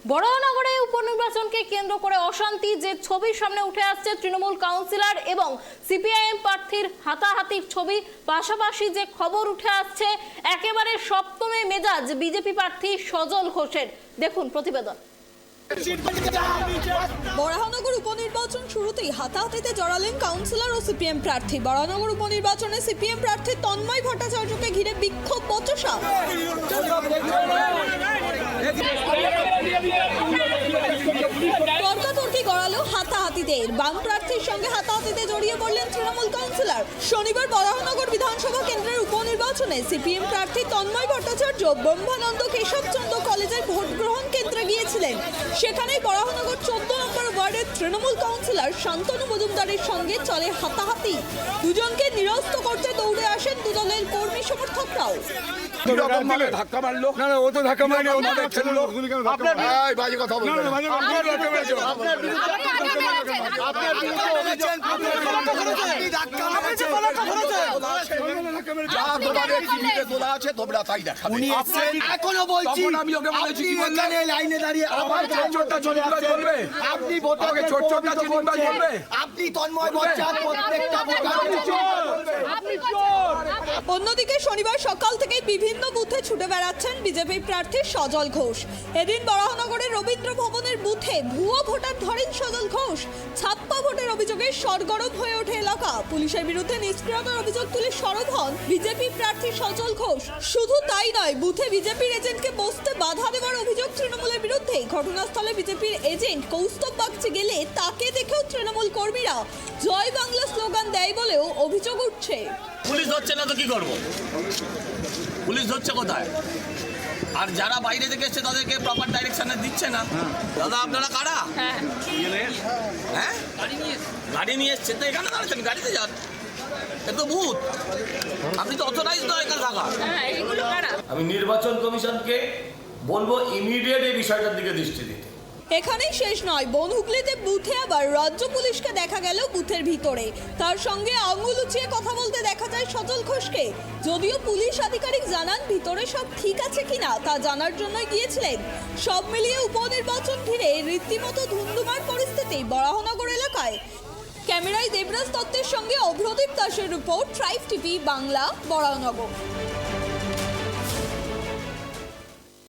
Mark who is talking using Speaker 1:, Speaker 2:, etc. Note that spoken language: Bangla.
Speaker 1: বরাহনগরে উপনির্বাচনকে কেন্দ্র করে অশান্তি যে ছবির সামনে উঠে আসছে তৃণমূল কাউন্সিলর এবং সিপিআইএম প্রার্থীর হাতাহাতির ছবি, পাশাপাশি যে খবর উঠে আসছে একেবারে সপ্তমে মেজাজ বিজেপি প্রার্থী সজল ঘোষের। দেখুন প্রতিবেদন।
Speaker 2: বরাহনগর উপনির্বাচন শুরুতেই হাতাহাতিতে জড়ালেন কাউন্সিলর ও সিপিএম প্রার্থী। বরাহনগর উপনির্বাচনে সিপিএম প্রার্থী তন্ময় ভট্টাচার্যকে ঘিরে বিক্ষোভ বচসা। তর্কাতর্কি গড়ালো হাতাহাতিদের। বাম প্রার্থীর সঙ্গে হাতাহাতিতে জড়িয়ে পড়লেন তৃণমূল কাউন্সিলর। শনিবার বরাহনগর বিধানসভা কেন্দ্রের উপনির্বাচনে সিপিএম প্রার্থী তন্ময় ভট্টাচার্য ব্রহ্মানন্দ কেশবচন্দ্র কলেজের ভোট গ্রহণ কেন্দ্রে গিয়েছিলেন। সেখানেই বরাহনগর 14 নম্বর ওয়ার্ডের তৃণমূল কাউন্সিলর শান্তনু মজুমদারের সঙ্গে চলে হাতাহাতি। দুজনকে নিরস্ত করতে দৌড়ে আসেন দুদলের কর্মী সমর্থকরাও।
Speaker 3: ধাক্কা মারলো না, ও তো ধাক্কা মারেনি, ও মাথায় ঠেললো। আপনার বাজে কথা বলবেন না, আপনার ধাক্কা মেরেছে, আপনার এখনো বলছি, আমি ওকে বলেছি কি বললেন লাইনে দাঁড়িয়ে আবার ছোটটা চিনিবাজ বলবে, আপনি ভোটারকে ছোটটা চিনিবাজ বলবে, আপনি তন্ময় বচ্চন প্রত্যেকটা
Speaker 2: অন্যদিকে শনিবার সকাল থেকে বিভিন্ন বুথে ছুটে বেড়াচ্ছেন বিজেপি প্রার্থী সজল ঘোষ। এদিন বরাহনগরের রবীন্দ্র ভবনের বুথে ভুয়ো ভোটার ধরেন সজল ঘোষ। ছাপ্পা ভোটের অভিযোগে সরগরম হয়ে ওঠে এলাকা। পুলিশের বিরুদ্ধে নিষ্ক্রিয়তার অভিযোগ তুলে সরব হন বিজেপি প্রার্থী সজল ঘোষ। শুধু তাই নয়, বুথে বিজেপির এজেন্টকে বসতে বাধা দেওয়ার অভিযোগ তৃণমূলের বিরুদ্ধে। ঘটনাস্থলে বিজেপির এজেন্ট কৌস্তব বাগচি গেলে তাকে দেখেও তৃণমূল কর্মীরা জয় বাংলা স্লোগান দেয় বলেও অভিযোগ উঠছে।
Speaker 4: পুলিশ ধরছে না তো কি করবো? পুলিশ ধরছে কোথায়? আর যারা বাইরে থেকে এসছে তাদেরকে প্রপার ডাইরেকশনে দিচ্ছে না। দাদা আপনারা কারা? হ্যাঁ গাড়ি নিয়ে এসছে তো এখানে দাঁড়াচ্ছেন, গাড়িতে যান। এ তো ভূত, আপনি তো অথরাইজ নয় এখানে থাকা। আমি নির্বাচন কমিশনকে বলবো ইমিডিয়েট এই বিষয়টার দিকে দৃষ্টি দিতে।
Speaker 2: এখানেই শেষ নয়, বনহুগলিতে বুথে আবার রাজ্য পুলিশকে দেখা গেল বুথের ভিতরে। তার সঙ্গে আঙুল উঁচিয়ে কথা বলতে দেখা যায় সজল ঘোষকে। যদিও পুলিশ আধিকারিক জানান ভিতরে সব ঠিক আছে কিনা তা জানার জন্যই গিয়েছিলেন। সব মিলিয়ে উপনির্বাচন ঘিরে রীতিমতো ধুমধুমার পরিস্থিতি বরাহনগর এলাকায়। ক্যামেরায় দেবরাজ দত্তের সঙ্গে অভ্রদীপ দাসের report, tribe TV Bangla, Baranagar.